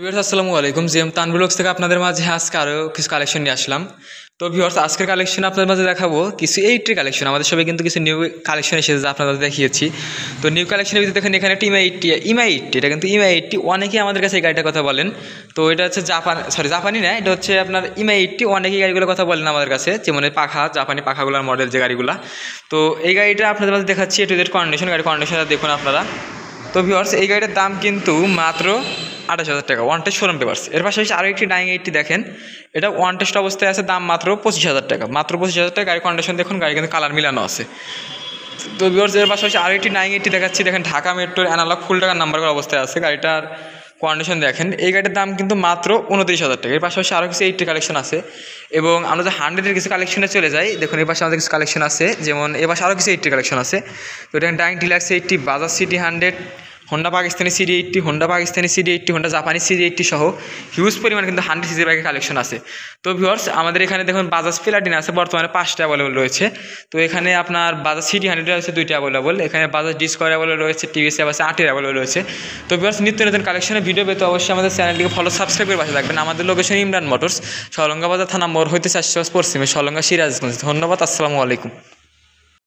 Viewers আসসালামু আলাইকুম। GM Tanvir blogs থেকে আপনাদের মাঝে আজকে আরও কিছু কালেকশন নিয়ে আসলাম। তো ভিউয়ার্স আজকের কালেকশন আপনাদের মাঝে দেখাবো কিছু এইটটির কালেকশন। আমাদের সবাই কিন্তু কিছু নিউ কালেকশন এসেছে যা আপনাদের দেখিয়েছি। তো নিউ কালেকশনের ভিতরে দেখেন এখানে একটা ইমা এইটটি এটা কিন্তু ইমা এইটটি অনেকেই আমাদের কাছে এই গাড়িটার কথা বলেন। তো এটা হচ্ছে জাপানি না, এটা হচ্ছে আপনার ইমা এইটটি। অনেকেই গাড়িগুলোর কথা বলেন আমাদের কাছে, যেমন পাখা জাপানি পাখাগুলোর মডেল যে গাড়িগুলো। তো এই গাড়িটা আপনাদের মাঝে দেখাচ্ছি এ টু জেড কন্ডিশন। গাড়ির কন্ডিশনটা দেখুন আপনারা। তো ভিউয়ার্স এই গাড়িটার দাম কিন্তু মাত্র 28,000 টাকা, ওয়ান টেস্ট শোরুম পেপারস। এর পাশাপাশি আরও একটি ডাইং এইটটি দেখেন, এটা ওয়ান টেস্ট অবস্থায় আছে, দাম মাত্র 25,000 টাকা। মাত্র 25,000 টাকা। গাড়ির কন্ডিশন দেখুন, গাড়ি কিন্তু কালার মিলানো আছে। তো ভিউয়ার্স এর পাশাপাশি আরও একটি ডাইং এইটটি দেখাচ্ছি, দেখেন ঢাকা মেট্রোর অ্যানালগ ফুল টাকার নাম্বার করা অবস্থায় আছে। গাড়িটার কন্ডিশন দেখেন, এই গাড়ির দাম কিন্তু মাত্র 29,000 টাকা। এর পাশাপাশি আরও কিছু এইটটি কালেকশন আছে। এবং আমরা যে 100-এর কিছু কালেকশনে চলে যাই, দেখুন এই পাশে আমাদের কিছু কালেকশন আছে, যেমন এ পাশে আরও কিছু এইটটি কালেকশন আছে। তো দেখেন Dayang deluxe eighty, Bajaj CT 100, Honda Pakistani CD 80, Honda Pakistani CD 80, Honda জাপানি সিডি 80 সহ হিউজ পরিমাণ কিন্তু 100 সিসির বাইকের কালেকশন আছে। তো ভিউয়ার্স আমাদের এখানে দেখুন বাজাজ প্লাটিনা আছে, বর্তমানে 5টা অ্যাভেলেবল রয়েছে। তো এখানে আপনার বাজাজ সিটি 100 আছে 2টা অ্যাভেলেবল, এখানে বাজাজ ডিসকভার অ্যাভেলেবল রয়েছে, টিভিএস আছে 8টা অ্যাভেলেবল রয়েছে। তো ভিউয়ার্স নিত্য নতুন কালেকশনের ভিডিও পেতে অবশ্যই আমাদের চ্যানেলটিকে ফলো সাবস্ক্রাইব করে পাশে থাকবেন। আমাদের লোকেশন ইমরান মোটরস, সলঙ্গা বাজার থানা মোড় হইতে 400 পশ্চিমে, সলঙ্গা সিরাজগঞ্জ। ধন্যবাদ, আসসালামু আলাইকুম।